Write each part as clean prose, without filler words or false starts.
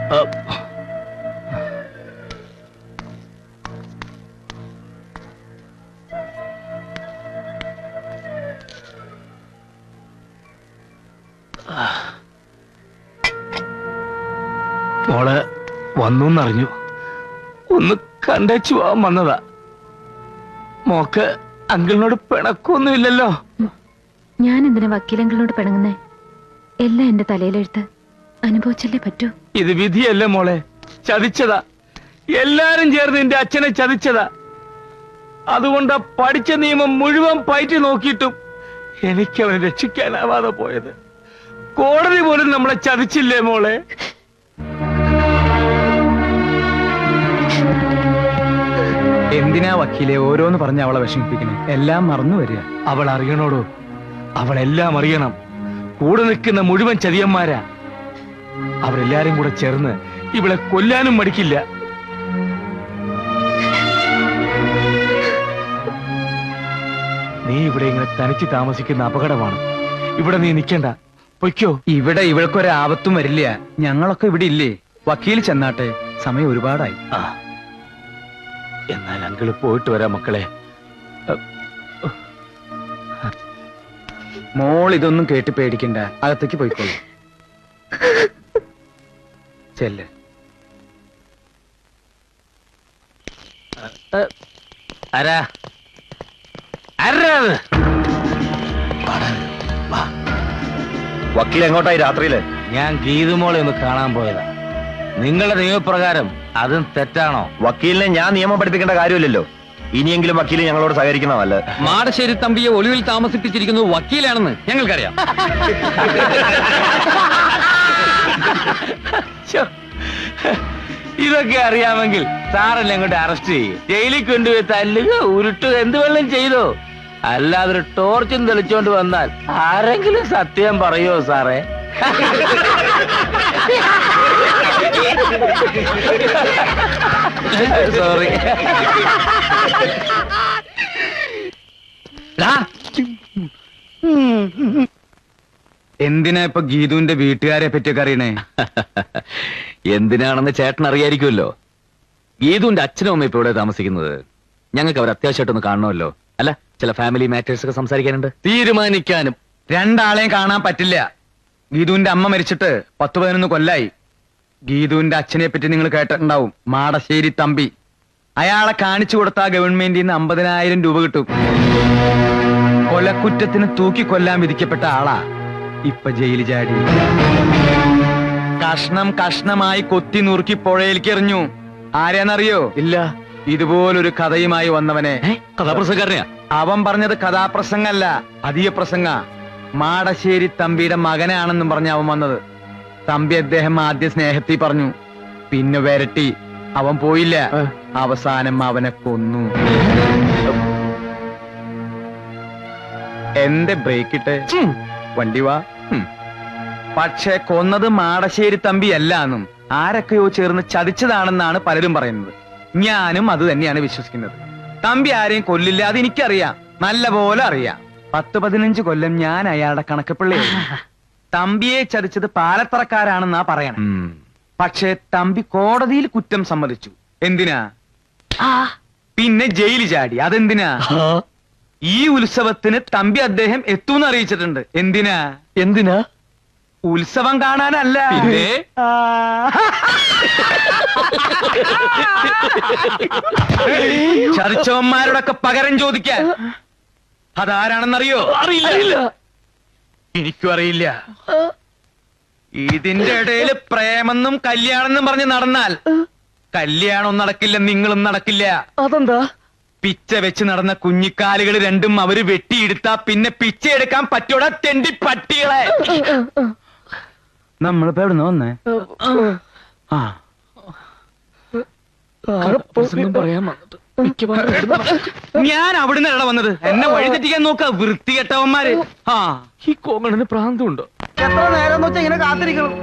മോള് വന്നൂന്നറിഞ്ഞു, ഒന്ന് കണ്ടേച്ചു പോവാൻ വന്നതാ. മോക്ക് അങ്കിളിനോട് പിണക്കൊന്നുമില്ലല്ലോ? ഞാൻ എന്തിനാ വക്കീലങ്കിളിനോട് പിണങ്ങുന്നേ? എല്ലാം എന്റെ തലയിലെടുത്ത് അനുഭവിച്ചല്ലേ പറ്റൂ. ഇത് വിധിയല്ലേ മോളെ, ചതിച്ചതാ. എല്ലാരും ചേർന്ന് എന്റെ അച്ഛനെ ചതിച്ചതാ. അതുകൊണ്ടാ പഠിച്ച നിയമം മുഴുവൻ പയറ്റി നോക്കിയിട്ടും എനിക്ക് അവനെ രക്ഷിക്കാനാവാതെ പോയത്. കോടതി പോലും നമ്മളെ ചതിച്ചില്ലേ മോളെ? എന്തിനാ വക്കീലെ ഓരോന്ന് പറഞ്ഞ് അവളെ വിഷമിപ്പിക്കണേ? എല്ലാം മറന്നു വരിക. അവൾ അറിയണോടോ, അവളെല്ലാം അറിയണം. കൂടെ നിൽക്കുന്ന മുഴുവൻ ചതിയന്മാരാ. അവരെല്ലാരും കൂടെ ചേർന്ന് ഇവളെ കൊല്ലാനും മടിക്കില്ല. നീ ഇവിടെ ഇങ്ങനെ തനിച്ച് താമസിക്കുന്ന അപകടമാണ്. ഇവിടെ നീ നിൽക്കണ്ട, പൊയ്ക്കോ. ഇവിടെ ഇവൾക്കൊരാപത്തും വരില്ല. ഞങ്ങളൊക്കെ ഇവിടെ ഇല്ലേ? വക്കീൽ ചെന്നാട്ടെ, സമയം ഒരുപാടായി. എന്നാൽ അങ്കിള് പോയിട്ട് വരാം മക്കളെ. മോൾ ഇതൊന്നും കേട്ട് പേടിക്കണ്ട, അകത്തേക്ക് പോയിക്കോളൂ. ചെല്ല്. ആരാ ആരാ? വക്കീൽ എങ്ങോട്ടായി രാത്രിയില്? ഞാൻ ഗീതുമോളെ ഒന്ന് കാണാൻ പോയതാ. നിങ്ങളുടെ നിയമപ്രകാരം അതും തെറ്റാണോ? വക്കീലിനെ ഞാൻ നിയമം പഠിപ്പിക്കേണ്ട കാര്യമില്ലല്ലോ. ഇനിയെങ്കിലും വക്കീൽ ഞങ്ങളോട് സഹകരിക്കുന്ന നല്ലത്. മാടശ്ശേരി തമ്പിയെ ഒളിവിൽ താമസിപ്പിച്ചിരിക്കുന്നത് വക്കീലാണെന്ന് ഞങ്ങൾക്കറിയാം. ഇതൊക്കെ അറിയാമെങ്കിൽ സാറല്ലേ അങ്ങോട്ട് അറസ്റ്റ് ചെയ്യും, ജയിലിൽ കൊണ്ടുപോയി തല്ലുക, ഉരുട്ടുക, എന്ത് വെള്ളം ചെയ്തോ. അല്ലാതെ ഒരു ടോർച്ചും തെളിച്ചോണ്ട് വന്നാൽ ആരെങ്കിലും സത്യം പറയുമോ സാറേ? സോറി. എന്തിനാ ഇപ്പൊ ഗീതുവിന്റെ വീട്ടുകാരെ പറ്റിയൊക്കെ അറിയണേ? എന്തിനാണെന്ന് ചേട്ടൻ അറിയായിരിക്കുമല്ലോ. ഗീതുവിന്റെ അച്ഛനും അമ്മ ഇപ്പൊ ഇവിടെ താമസിക്കുന്നത്. ഞങ്ങൾക്ക് അവർ അത്യാവശ്യമായിട്ടൊന്ന് കാണണമല്ലോ. അല്ല, ചില ഫാമിലി മാറ്റേഴ്സ് ഒക്കെ സംസാരിക്കാനുണ്ട്, തീരുമാനിക്കാനും. രണ്ടാളെയും കാണാൻ പറ്റില്ല. ഗീതുവിന്റെ അമ്മ മരിച്ചിട്ട് 10-11 കൊല്ലായി. ഗീതുവിന്റെ അച്ഛനെ പറ്റി നിങ്ങൾ കേട്ടിട്ടുണ്ടാവും, മാടശ്ശേരി തമ്പി. അയാളെ കാണിച്ചു കൊടുത്താൽ ഗവൺമെന്റിൽ നിന്ന് 50,000 രൂപ കിട്ടും. കൊലക്കുറ്റത്തിന് തൂക്കിക്കൊല്ലാൻ വിധിക്കപ്പെട്ട ആളാ ഇപ്പൊ ജയിലിൽ ചാടി. കഷ്ണം കഷ്ണമായി കൊത്തി നുറുക്കി പുഴയിലേക്ക് എറിഞ്ഞു. ആരെയാന്നറിയോ? ഇല്ല. ഇതുപോലൊരു കഥയുമായി വന്നവനെ. കഥാപ്രസംഗക്കാരനെയാ? അവൻ പറഞ്ഞത് കഥാപ്രസംഗല്ല, അധിക പ്രസംഗ. മാടശ്ശേരി തമ്പിയുടെ മകനാണെന്നും പറഞ്ഞ അവൻ വന്നത്. തമ്പി അദ്ദേഹം ആദ്യ സ്നേഹത്തിൽ പറഞ്ഞു, പിന്നെ വരട്ടി. അവൻ പോയില്ല, അവസാനം അവനെ കൊന്നു. എന്റെ ബ്രേക്ക് ഇട്ട് വണ്ടി വാ. പക്ഷെ കൊന്നത് മാടശ്ശേരി തമ്പി അല്ലാന്നും ആരൊക്കെയോ ചേർന്ന് ചതിച്ചതാണെന്നാണ് പലരും പറയുന്നത്. ഞാനും അത് തന്നെയാണ് വിശ്വസിക്കുന്നത്. തമ്പി ആരെയും കൊല്ലില്ല, അത് എനിക്കറിയാം, നല്ല പോലെ അറിയാം. 10-15 കൊല്ലം ഞാൻ അയാളുടെ കണക്കപ്പിള്ളയായിരുന്നു. തമ്പിയെ ചതിച്ചത് പാലത്തറക്കാരാണെന്നാ പറയണം. പക്ഷെ തമ്പി കോടതിയിൽ കുറ്റം സമ്മതിച്ചു. എന്തിനാ? പിന്നെ ജയിലിൽ ചാടി. അതെന്തിനാ? ഈ ഉത്സവത്തിന് തമ്പി അദ്ദേഹം എത്തൂന്ന് അറിയിച്ചിട്ടുണ്ട്. എന്തിനാ? എന്തിനാ? ഉത്സവം കാണാനല്ല. ചതിച്ചവന്മാരോടൊക്കെ പകരം ചോദിക്കാൻ. അതാരാണെന്നറിയോ? അറിയില്ല. എനിക്കും അറിയില്ല. ഇതിന്റെ ഇടയിൽ പ്രേമെന്നും കല്യാണമെന്നും പറഞ്ഞ് നടന്നാൽ കല്യാണം നടക്കില്ല, നിങ്ങളും നടക്കില്ല. അതെന്താ? പിച്ച വെച്ച് നടന്ന കുഞ്ഞിക്കാലുകൾ രണ്ടും അവര് വെട്ടിയെടുത്താ പിന്നെ പിച്ച എടുക്കാൻ പറ്റൂടാ തെണ്ടി പട്ടികളെ. നമ്മളിപ്പോ എവിടെ നിന്ന് വന്നേ? ഞാൻ അവിടുന്ന് എവിടെ വന്നത്? എന്നെ വഴി തെറ്റിക്കാൻ നോക്ക വൃത്തികെട്ടവന്മാര്. ഈ കോങ്ങണിന് പ്രാന്തമുണ്ടോ? എത്ര നേരം വെച്ചാൽ ഇങ്ങനെ കാത്തിരിക്കണം?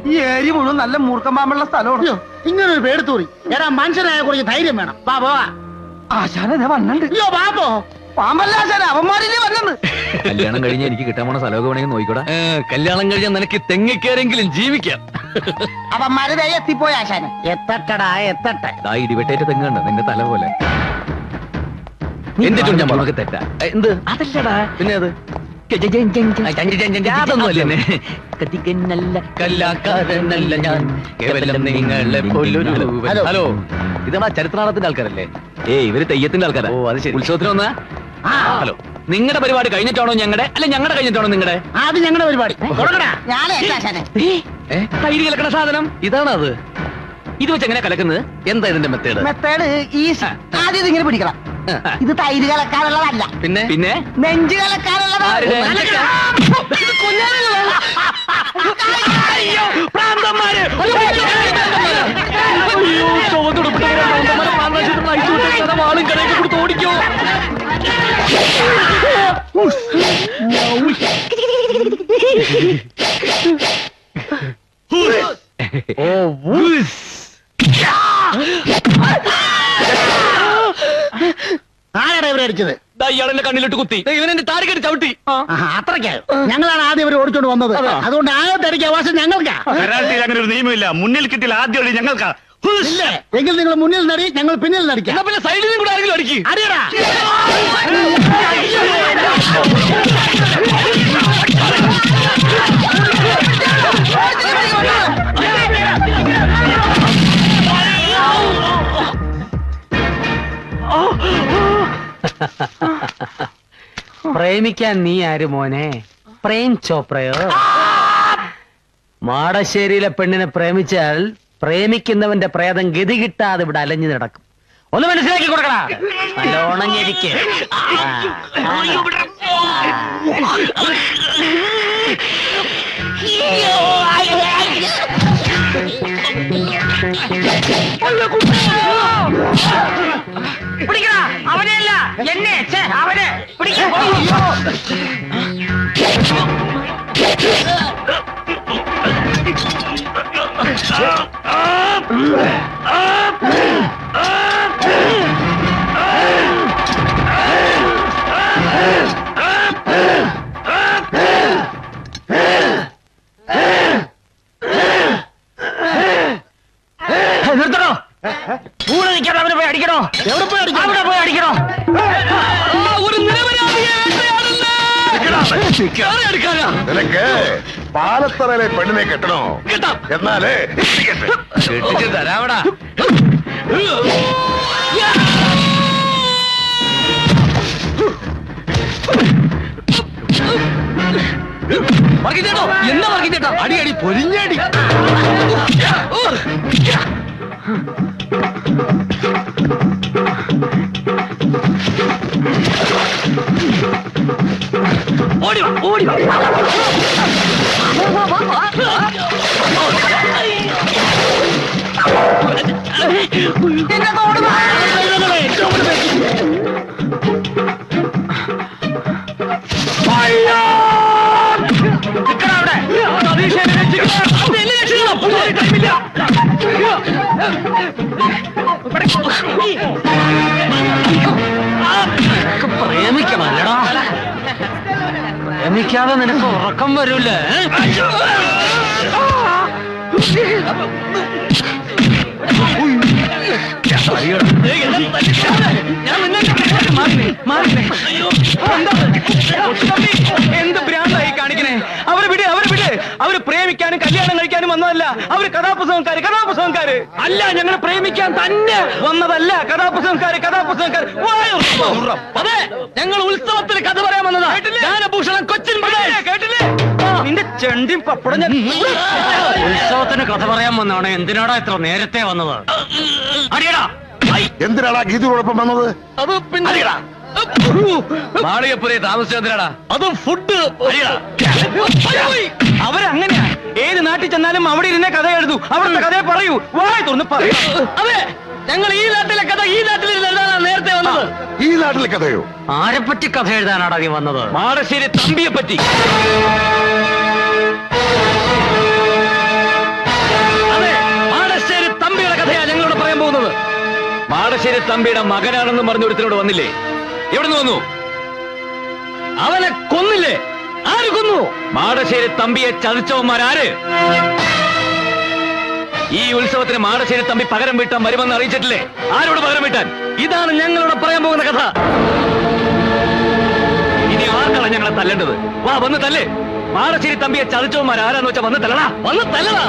ഈ ഏരി മുഴുവൻ നല്ല മൂർക്കം പാമ്പുള്ള സ്ഥലമാണ്. ഇങ്ങനെ ഒരു പേടിത്തൂറി. എടാ, മനുഷ്യനായ കുറച്ച് ധൈര്യം വേണം. ബാബോ ആശാനെ വന്നുണ്ട്. അയ്യോ ബാബോ, പാമ്പല്ല ആശാനെ, അവന്മാരില്ലേ വന്നെന്ന്. കല്യാണം കഴിഞ്ഞ എനിക്ക് കിട്ടാൻ പോണ സ്ഥലമൊക്കെ വേണമെങ്കിൽ നോക്കിക്കൂടാ. കല്യാണം കഴിഞ്ഞാൽ നിനക്ക് തെങ്ങിക്കേരെങ്കിലും ജീവിക്കാം. അവന്മാര് ദേ എത്തിപ്പോയി ആശാനെ. എത്തട്ടടാ എത്തട്ടെ. ആ ഇടിവെട്ടേറ്റ തെങ്ങുണ്ട് നിന്റെ തല പോലെ. എന്റെ ഞാൻ നമുക്ക് തെറ്റാ. എന്ത് അതല്ലടാ പിന്നെ അത് അതൊന്നുമല്ലേ. കത്തിക്കന്നല്ല കല്ലാക്കാരനല്ല ഞാൻ, കേവലം നിങ്ങളെ പോലൊരു. ഹലോ, ഇതാ ചരിത്രനാടകത്തിന്റെ ആൾക്കാരല്ലേ? ഇവര് തെയ്യത്തിന്റെ ആൾക്കാരാ. ഓ അത് ശരി. ഉത്സവത്തിന് വന്നാ? ഹലോ, നിങ്ങളുടെ പരിപാടി കഴിഞ്ഞിട്ടാണോ ഞങ്ങളുടെ, അല്ല ഞങ്ങളുടെ കഴിഞ്ഞിട്ടാണോ നിങ്ങളുടെ? ആദ്യം ഞങ്ങളുടെ പരിപാടി. തൈര് കലക്കണ സാധനം ഇതാണോ അത്? ഇത് വെച്ച് എങ്ങനെ കലക്കുന്നത്? എന്താ ഇതിന്റെ മെത്തേഡ്? Method easy. ആദ്യം ഇതിങ്ങനെ പിടിക്കണം. ഇത് തൈര് കലക്കാനുള്ളതല്ല, പിന്നെ പിന്നെ നെഞ്ച് കലക്കാനുള്ളതാണ്. ഓടിക്കോ. ആരാണ് ഇവരെ അടിച്ചത്? ഇയാളെന്റെ കണ്ണിലിട്ട് കുത്തി. ഇവനെന്റെ താരക്കെട്ട് ചവിട്ടി. അത്രയ്ക്കായോ? ഞങ്ങളാണ് ആദ്യം ഇവർ ഓടിച്ചോണ്ട് വന്നത്. അതുകൊണ്ട് ആദ്യത്തെ അടിക്കുക അവകാശം ഞങ്ങൾക്കാ. കരാട്ടയിൽ അങ്ങനെ ഒരു നിയമമില്ല. മുന്നിൽ കിട്ടിയാൽ ആദ്യം അടി ഞങ്ങൾക്കാ. എങ്കിൽ നിങ്ങൾ മുന്നിൽ നടി, ഞങ്ങൾ പിന്നിൽ നടിക്കാം. പിന്നെ സൈഡിൽ കൂടെ ആരെങ്കിലും അടിക്കും. അടിയടാ. പ്രേമിക്കാൻ നീ ആര് മോനെ? പ്രേം ചോപ്രയോ? മാടശ്ശേരിയിലെ പെണ്ണിനെ പ്രേമിച്ചാൽ പ്രേമിക്കുന്നവന്റെ പ്രേതം ഗതി കിട്ടാതെ ഇവിടെ അലഞ്ഞു നടക്കും. ഒന്ന് മനസ്സിലാക്കി കൊടുക്കടാ. നല്ലോണം ഞെരിക്ക്. പിടിക്കടാ അവനെയല്ല എന്നെ. അവനെ പിടിക്കാം. നിർത്തണോ? കൂടെ നിൽക്കണം. അവനെ പോയി അടിക്കണോ? എവിടെ പോയി അടിക്കാം? അവിടെ പോയി അടിക്കണോ? ഒരു നിരപരാധിയെ നിനക്ക് പാലത്തറയിലെ പെണ്ണിനെ കെട്ടണോ? എന്നാലേ കെട്ടിച്ച് തരാവടാ. വർഗീച്ചേട്ടോ, എന്താ വർഗീച്ചേട്ടാ? അടി അടി പൊരിഞ്ഞടി. ഓടി വാ, ഓടി വാ. പ്രേമിക്കണല്ലടാ. പ്രേമിക്കാതെ നിനക്ക് ഉറക്കം വരൂല്ലേ? എന്ത് ഭ്രാന്തായി കാണിക്കണേ? അവര് വിട്, അവര് വിട്. അവര് പ്രേമിക്കാനും കല്യാണം കഴിക്കാനും വന്നതല്ല. അവര് കഥാപുസ്തകംകാര്, കഥാപുസ്തകംകാര് അല്ല. ഞങ്ങൾ പ്രേമിക്കാൻ തന്നെ വന്നതല്ല. കഥാപുസ്തകംകാര്, കഥാപുസ്തകംകാര്. അതെ, ഞങ്ങൾ ഉത്സവത്തിൽ കഥ പറയാൻ വന്നതാ. ഗാനഭൂഷണം കൊച്ചിൻ കേട്ടില്ലേ? നിന്റെ ചെണ്ടിയും പപ്പടം ഞാൻ ഉത്സവത്തിന് കഥ പറയാൻ വന്നാണ്. എന്തിനാടാ ഇത്ര നേരത്തെ വന്നത്? അടിയടാ. എന്തിനാടാ ഗീതയോടൊപ്പം വന്നത്? അത് പിന്നെ മാളികപ്പുരയെ താമസിച്ചെന്തിനാടാ? അതും ഫുഡ്. അവരങ്ങനെയാ. ഏത് നാട്ടിൽ ചെന്നാലും അവിടെ ഇരുന്നേ കഥ എഴുതൂ. അവിടുത്തെ കഥയെ പറയൂ. വായി തുറന്ന് പറയൂ. അതെ, ഞങ്ങൾ ഈ നാട്ടിലെ കഥ ഈ നാട്ടിൽ എഴുതാനാണ് നേരത്തെ വന്നത്. ഈ നാട്ടിലെ കഥയോ? ആരെപ്പറ്റി കഥ എഴുതാനാടാ നീ വന്നത്? മാടശ്ശേരി തമ്പിയെ പറ്റി. അതെ, മാടശ്ശേരി തമ്പിയുടെ കഥയാ ഞങ്ങളോട് പറയാൻ പോകുന്നത്. മാടശ്ശേരി തമ്പിയുടെ മകനാണെന്ന് പറഞ്ഞ ഒരുത്തരോട് വന്നില്ലേ? എവിടെ നിന്ന് വന്നു? അവനെ കൊന്നില്ലേ? ആര് കൊന്നു? മാടശ്ശേരി തമ്പിയെ ചതിച്ചവന്മാരാര്? ഈ ഉത്സവത്തിന് മാടശ്ശേരി തമ്പി പകരം വീട്ടാൻ വരുമെന്ന് അറിയിച്ചിട്ടില്ലേ? ആരോട് പകരം വീട്ടാൻ? ഇതാണ് ഞങ്ങളോട് പറയാൻ പോകുന്ന കഥ. ഇനി ആർക്കാണ് ഞങ്ങളെ തല്ലേണ്ടത്? വാ, വന്ന് തല്ലേ. മാടശ്ശേരി തമ്പിയെ ചതിച്ചവന്മാർ ആരാന്ന് വെച്ചാ വന്ന് തല്ലടാ, വന്ന് തല്ലടാ.